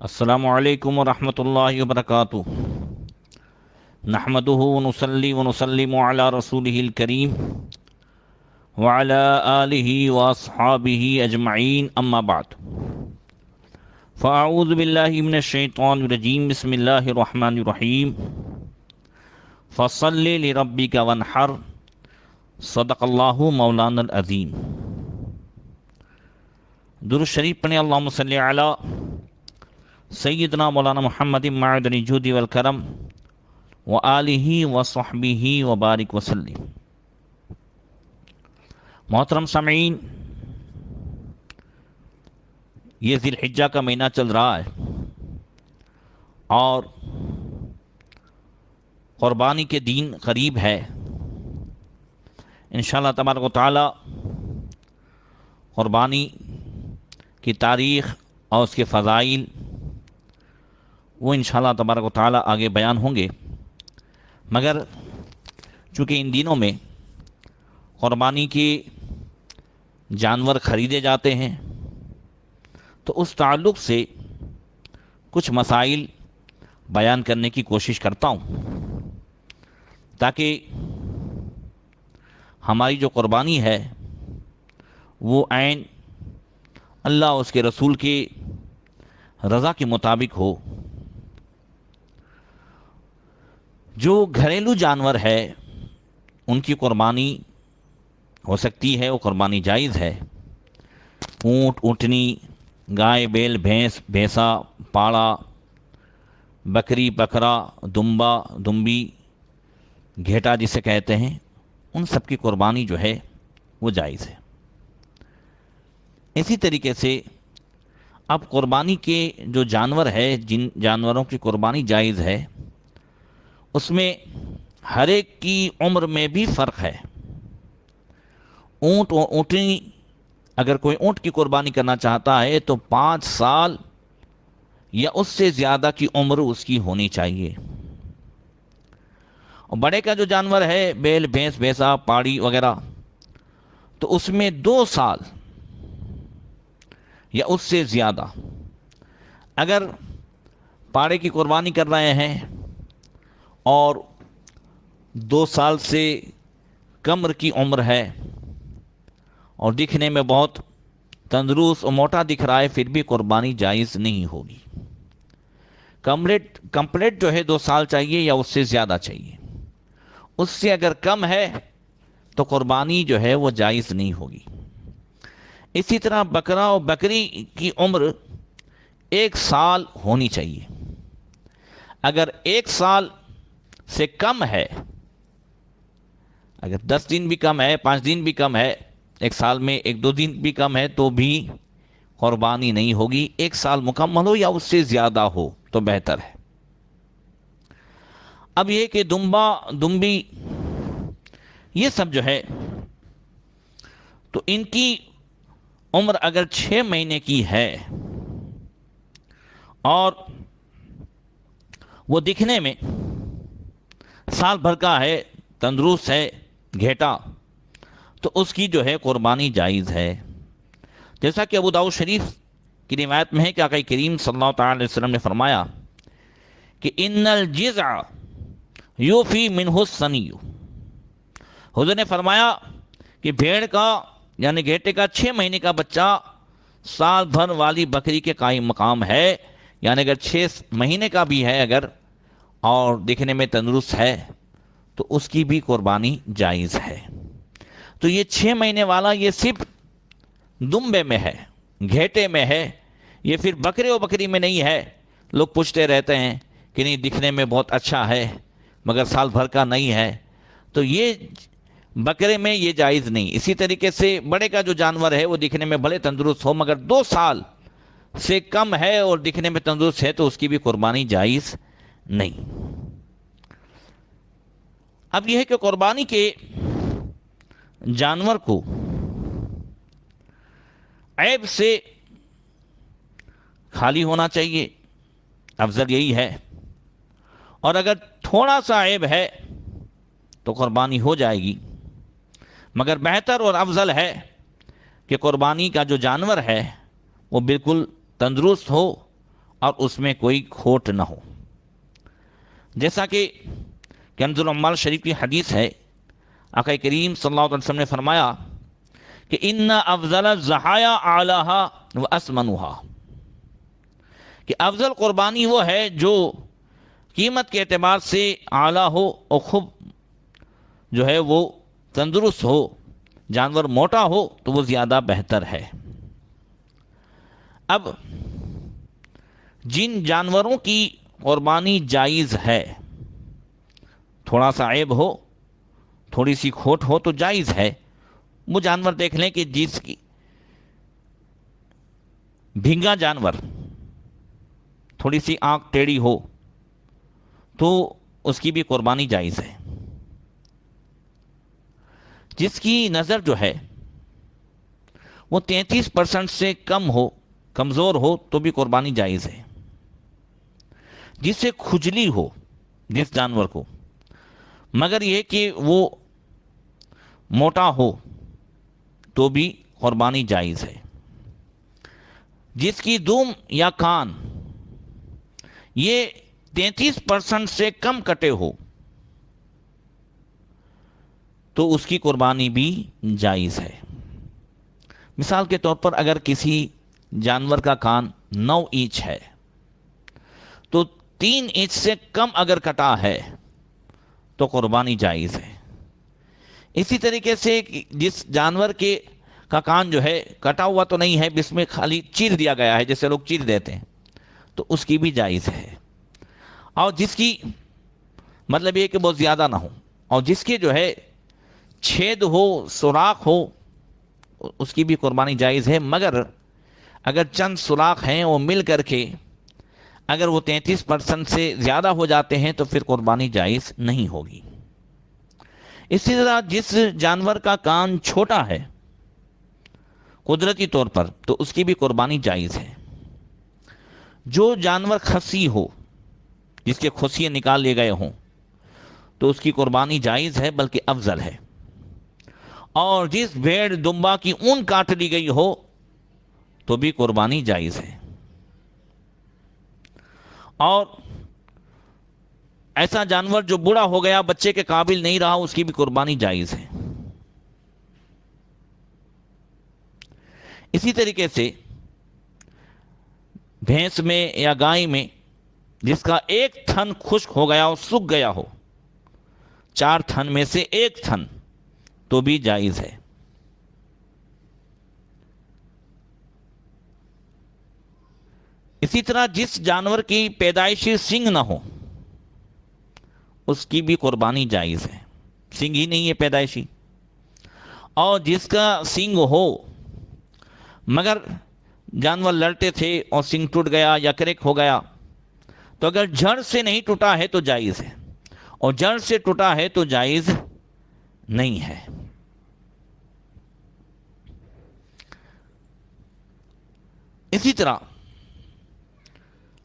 السلام علیکم ورحمۃ اللہ وبرکاتہ۔ نحمدہ ونصلی ونسلم علی رسولہ الکریم وعلی آلہ واصحابہ اجمعین، اما بعد فاعوذ باللہ من الشیطان الرجیم، بسم اللہ الرحمن الرحیم۔ فصل لربک وانحر، صدق اللہ مولانا العظیم۔ درود شریف پڑھیں، اللہم صلی علی سیدنا مولانا محمد معدن الجود والکرم وآلہ وصحبہ وبارک وسلم۔ محترم سامعین، یہ ذی الحجہ کا مہینہ چل رہا ہے اور قربانی کے دن قریب ہے۔ انشاءاللہ تبارک و تعالی قربانی کی تاریخ اور اس کے فضائل وہ انشاءاللہ تبارک و تعالی آگے بیان ہوں گے، مگر چونکہ ان دنوں میں قربانی کے جانور خریدے جاتے ہیں تو اس تعلق سے کچھ مسائل بیان کرنے کی کوشش کرتا ہوں تاکہ ہماری جو قربانی ہے وہ عین اللہ اور اس کے رسول کی رضا کے مطابق ہو۔ جو گھریلو جانور ہے ان کی قربانی ہو سکتی ہے، وہ قربانی جائز ہے۔ اونٹ، اونٹنی، گائے، بیل، بھینس، بھینسا، پاڑا، بکری، بکرا، دمبا، دمبی، گھیٹا جسے کہتے ہیں، ان سب کی قربانی جو ہے وہ جائز ہے۔ اسی طریقے سے اب قربانی کے جو جانور ہے، جن جانوروں کی قربانی جائز ہے، اس میں ہر ایک کی عمر میں بھی فرق ہے۔ اونٹ و اونٹنی، اگر کوئی اونٹ کی قربانی کرنا چاہتا ہے تو 5 سال یا اس سے زیادہ کی عمر اس کی ہونی چاہیے، اور بڑے کا جو جانور ہے، بیل، بھینس، بھینسا، پاڑی وغیرہ، تو اس میں 2 سال یا اس سے زیادہ۔ اگر پاڑے کی قربانی کر رہے ہیں اور 2 سال سے کم کی عمر ہے اور دکھنے میں بہت تندرست اور موٹا دکھ رہا ہے، پھر بھی قربانی جائز نہیں ہوگی۔ کمپلیٹ جو ہے 2 سال چاہیے یا اس سے زیادہ چاہیے۔ اس سے اگر کم ہے تو قربانی جو ہے وہ جائز نہیں ہوگی۔ اسی طرح بکرا اور بکری کی عمر 1 سال ہونی چاہیے۔ اگر 1 سال سے کم ہے، اگر 10 دن بھی کم ہے، 5 دن بھی کم ہے، 1 سال میں 1-2 دن بھی کم ہے تو بھی قربانی نہیں ہوگی۔ 1 سال مکمل ہو یا اس سے زیادہ ہو تو بہتر ہے۔ اب یہ کہ دمبا، دمبی، یہ سب جو ہے تو ان کی عمر اگر 6 مہینے کی ہے اور وہ دکھنے میں سال بھر کا ہے، تندرست ہے، گھیٹا، تو اس کی جو ہے قربانی جائز ہے۔ جیسا کہ ابو داؤد شریف کی روایت میں ہے کہ آقا کریم صلی اللہ تعالی علیہ وسلم نے فرمایا کہ ان الجزع یوفی منہ السنی۔ حضور نے فرمایا کہ بھیڑ کا یعنی گھیٹے کا 6 مہینے کا بچہ سال بھر والی بکری کے قائم مقام ہے، یعنی اگر 6 مہینے کا بھی ہے اگر اور دیکھنے میں تندرست ہے تو اس کی بھی قربانی جائز ہے۔ تو یہ 6 مہینے والا یہ صرف دمبے میں ہے، گھیٹے میں ہے، یہ پھر بکرے و بکری میں نہیں ہے۔ لوگ پوچھتے رہتے ہیں کہ نہیں دکھنے میں بہت اچھا ہے مگر سال بھر کا نہیں ہے، تو یہ بکرے میں یہ جائز نہیں۔ اسی طریقے سے بڑے کا جو جانور ہے وہ دکھنے میں بھلے تندرست ہو مگر 2 سال سے کم ہے اور دکھنے میں تندرست ہے تو اس کی بھی قربانی جائز نہیں۔ اب یہ ہے کہ قربانی کے جانور کو عیب سے خالی ہونا چاہیے، افضل یہی ہے، اور اگر تھوڑا سا عیب ہے تو قربانی ہو جائے گی، مگر بہتر اور افضل ہے کہ قربانی کا جو جانور ہے وہ بالکل تندرست ہو اور اس میں کوئی کھوٹ نہ ہو. جیسا کہ کنز العمال شریف کی حدیث ہے، آقا کریم صلی اللہ علیہ وسلم نے فرمایا کہ ان افضل الضحایا اعلیھا واسمنھا، کہ افضل قربانی وہ ہے جو قیمت کے اعتبار سے اعلیٰ ہو اور خوب جو ہے وہ تندرست ہو، جانور موٹا ہو تو وہ زیادہ بہتر ہے. اب جن جانوروں کی قربانی جائز ہے، تھوڑا سا عیب ہو، تھوڑی سی کھوٹ ہو تو جائز ہے. وہ جانور دیکھ لیں کہ جس کی بھینگا جانور، تھوڑی سی آنکھ ٹیڑھی ہو تو اس کی بھی قربانی جائز ہے. جس کی نظر جو ہے وہ 33% سے کم ہو، کمزور ہو تو بھی قربانی جائز ہے. جس سے کھجلی ہو جس جانور کو، مگر یہ کہ وہ موٹا ہو تو بھی قربانی جائز ہے. جس کی دم یا کان یہ 33% سے کم کٹے ہو تو اس کی قربانی بھی جائز ہے. مثال کے طور پر اگر کسی جانور کا کان 9 انچ ہے تو 3 انچ سے کم اگر کٹا ہے تو قربانی جائز ہے. اسی طریقے سے جس جانور کے کا کان جو ہے کٹا ہوا تو نہیں ہے، اس میں خالی چیر دیا گیا ہے جیسے لوگ چیر دیتے ہیں، تو اس کی بھی جائز ہے. اور جس کی مطلب یہ کہ بہت زیادہ نہ ہو، اور جس کے جو ہے چھید ہو، سوراخ ہو، اس کی بھی قربانی جائز ہے. مگر اگر چند سوراخ ہیں وہ مل کر کے اگر وہ 33% سے زیادہ ہو جاتے ہیں تو پھر قربانی جائز نہیں ہوگی. اسی طرح جس جانور کا کان چھوٹا ہے قدرتی طور پر تو اس کی بھی قربانی جائز ہے. جو جانور خصی ہو، جس کے خصیے نکال لیے گئے ہوں تو اس کی قربانی جائز ہے، بلکہ افضل ہے. اور جس بھیڑ دمبا کی اون کاٹ لی گئی ہو تو بھی قربانی جائز ہے. اور ایسا جانور جو بوڑھا ہو گیا، بچے کے قابل نہیں رہا، اس کی بھی قربانی جائز ہے. اسی طریقے سے بھینس میں یا گائے میں جس کا ایک تھن خشک ہو گیا اور سوکھ گیا ہو، 4 تھن میں سے ایک تھن، تو بھی جائز ہے. اسی طرح جس جانور کی پیدائشی سنگ نہ ہو اس کی بھی قربانی جائز ہے. سنگ ہی نہیں ہے پیدائشی. اور جس کا سنگ ہو مگر جانور لڑتے تھے اور سنگ ٹوٹ گیا یا کریک ہو گیا تو اگر جڑ سے نہیں ٹوٹا ہے تو جائز ہے، اور جڑ سے ٹوٹا ہے تو جائز نہیں ہے. اسی طرح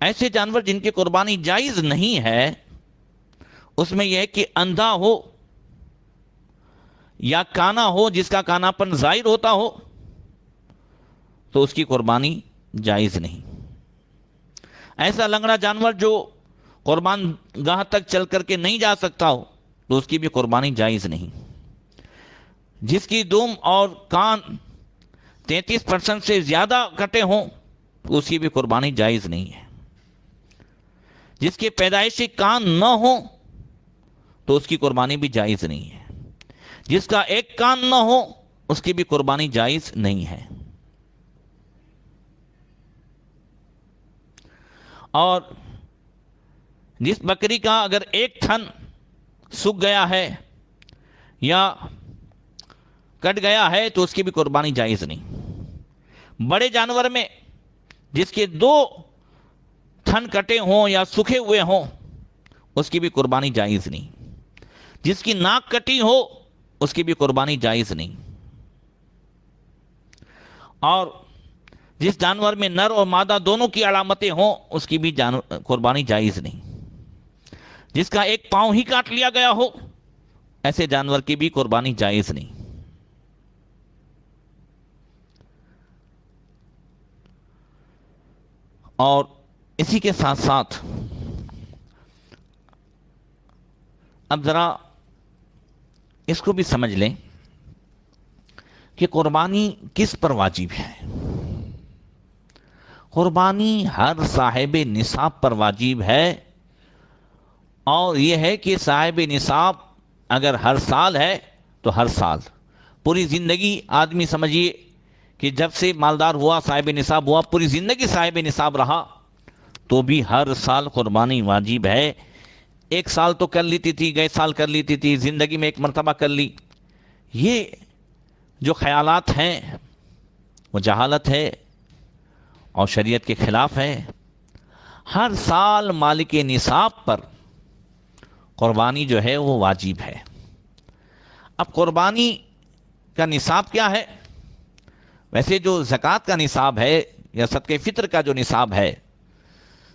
ایسے جانور جن کی قربانی جائز نہیں ہے، اس میں یہ ہے کہ اندھا ہو یا کانا ہو، جس کا کاناپن ظاہر ہوتا ہو تو اس کی قربانی جائز نہیں. ایسا لنگڑا جانور جو قربان گاہ تک چل کر کے نہیں جا سکتا ہو تو اس کی بھی قربانی جائز نہیں. جس کی دم اور کان 33% سے زیادہ کٹے ہوں تو اس کی بھی قربانی جائز نہیں ہے. جس کے پیدائشی کان نہ ہو تو اس کی قربانی بھی جائز نہیں ہے. جس کا ایک کان نہ ہو اس کی بھی قربانی جائز نہیں ہے. اور جس بکری کا اگر ایک تھن سوکھ گیا ہے یا کٹ گیا ہے تو اس کی بھی قربانی جائز نہیں. بڑے جانور میں جس کے 2 تھن کٹے ہوں یا سوکھے ہوئے ہوں اس کی بھی قربانی جائز نہیں. جس کی ناک کٹی ہو اس کی بھی قربانی جائز نہیں. اور جس جانور میں نر اور مادہ دونوں کی علامتیں ہوں اس کی بھی قربانی جائز نہیں. جس کا ایک پاؤں ہی کاٹ لیا گیا ہو ایسے جانور کی بھی قربانی جائز نہیں. اور اسی کے ساتھ ساتھ اب ذرا اس کو بھی سمجھ لیں کہ قربانی کس پر واجب ہے۔ قربانی ہر صاحب نصاب پر واجب ہے، اور یہ ہے کہ صاحب نصاب اگر ہر سال ہے تو ہر سال، پوری زندگی آدمی سمجھیے کہ جب سے مالدار ہوا صاحب نصاب ہوا، پوری زندگی صاحب نصاب رہا، تو بھی ہر سال قربانی واجب ہے۔ ایک سال تو کر لیتی تھی، گئے سال کر لیتی تھی، زندگی میں ایک مرتبہ کر لی، یہ جو خیالات ہیں وہ جہالت ہے اور شریعت کے خلاف ہے۔ ہر سال مالک نصاب پر قربانی جو ہے وہ واجب ہے۔ اب قربانی کا نصاب کیا ہے؟ ویسے جو زکوٰۃ کا نصاب ہے یا صدقہ فطر کا جو نصاب ہے،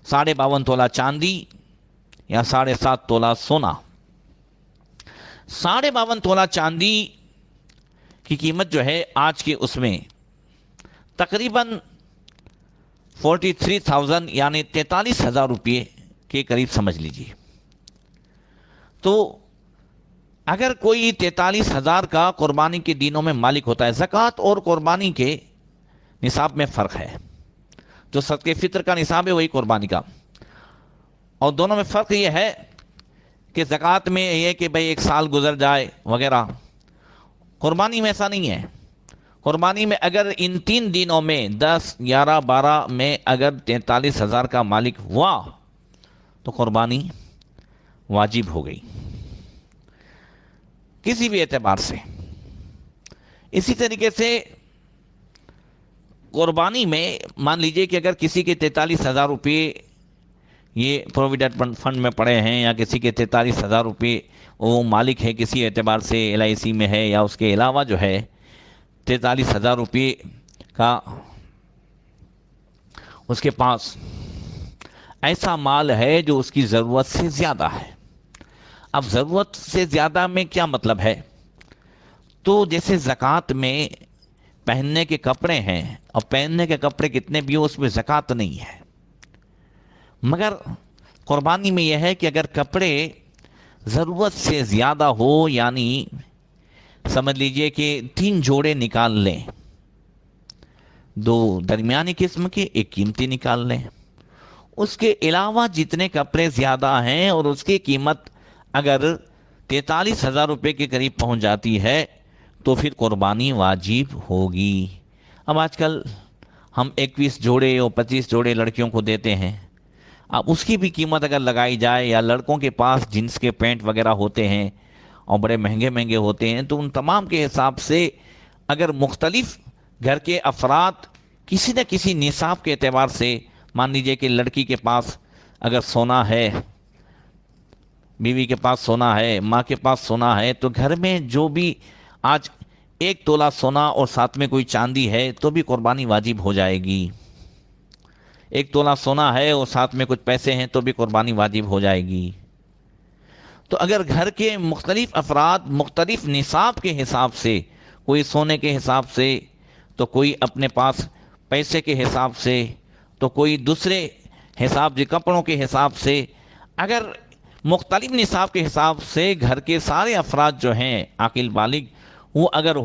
52.5 تولہ چاندی یا 7.5 تولہ سونا۔ 52.5 تولہ چاندی کی قیمت جو ہے آج کے اس میں تقریباً 43,000 یعنی 43,000 روپے کے قریب سمجھ لیجیے۔ تو اگر کوئی 43,000 کا قربانی کے دنوں میں مالک ہوتا ہے، زکوٰۃ اور قربانی کے نصاب میں فرق ہے۔ جو صدقہ فطر کا نصاب ہے وہی قربانی کا، اور دونوں میں فرق یہ ہے کہ زکوٰۃ میں یہ کہ بھئی ایک سال گزر جائے وغیرہ، قربانی میں ایسا نہیں ہے۔ قربانی میں اگر ان 3 دنوں میں 10، 11، 12 میں اگر 43,000 کا مالک ہوا تو قربانی واجب ہو گئی کسی بھی اعتبار سے۔ اسی طریقے سے قربانی میں مان لیجئے کہ اگر کسی کے 43,000 روپے یہ پروویڈنٹ فنڈ میں پڑے ہیں، یا کسی کے 43,000 روپے وہ مالک ہے کسی اعتبار سے LIC میں ہے، یا اس کے علاوہ جو ہے 43,000 روپے کا اس کے پاس ایسا مال ہے جو اس کی ضرورت سے زیادہ ہے۔ اب ضرورت سے زیادہ میں کیا مطلب ہے؟ تو جیسے زکوٰۃ میں پہننے کے کپڑے ہیں، اور پہننے کے کپڑے کتنے بھی ہو اس میں زکوٰۃ نہیں ہے، مگر قربانی میں یہ ہے کہ اگر کپڑے ضرورت سے زیادہ ہو، یعنی سمجھ لیجئے کہ 3 جوڑے نکال لیں، 2 درمیانی قسم کے، 1 قیمتی نکال لیں، اس کے علاوہ جتنے کپڑے زیادہ ہیں اور اس کی قیمت اگر 43,000 روپے کے قریب پہنچ جاتی ہے تو پھر قربانی واجب ہوگی۔ اب آج کل ہم 21 جوڑے اور 25 جوڑے لڑکیوں کو دیتے ہیں، اب اس کی بھی قیمت اگر لگائی جائے، یا لڑکوں کے پاس جنس کے پینٹ وغیرہ ہوتے ہیں اور بڑے مہنگے مہنگے ہوتے ہیں، تو ان تمام کے حساب سے اگر مختلف گھر کے افراد کسی نہ کسی نصاب کے اعتبار سے، مان لیجئے کہ لڑکی کے پاس اگر سونا ہے، بیوی کے پاس سونا ہے، ماں کے پاس سونا ہے، تو گھر میں جو بھی آج 1 تولہ سونا اور ساتھ میں کوئی چاندی ہے تو بھی قربانی واجب ہو جائے گی۔ 1 تولہ سونا ہے اور ساتھ میں کچھ پیسے ہیں تو بھی قربانی واجب ہو جائے گی۔ تو اگر گھر کے مختلف افراد مختلف نصاب کے حساب سے، کوئی سونے کے حساب سے، تو کوئی اپنے پاس پیسے کے حساب سے، تو کوئی دوسرے حساب کے کپڑوں کے حساب سے، اگر مختلف نصاب کے حساب سے گھر کے سارے افراد جو ہیں عاقل بالغ، وہ اگر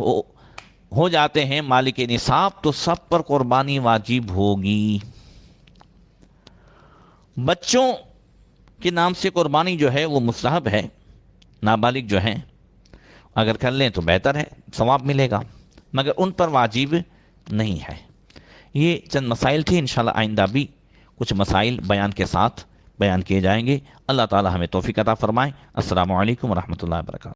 ہو جاتے ہیں مالک نصاب، تو سب پر قربانی واجب ہوگی۔ بچوں کے نام سے قربانی جو ہے وہ مستحب ہے، نابالغ جو ہیں اگر کر لیں تو بہتر ہے، ثواب ملے گا، مگر ان پر واجب نہیں ہے۔ یہ چند مسائل تھے، انشاءاللہ آئندہ بھی کچھ مسائل بیان کے ساتھ بیان کیے جائیں گے۔ اللہ تعالی ہمیں توفیق عطا فرمائے۔ السلام علیکم ورحمۃ اللہ وبرکاتہ۔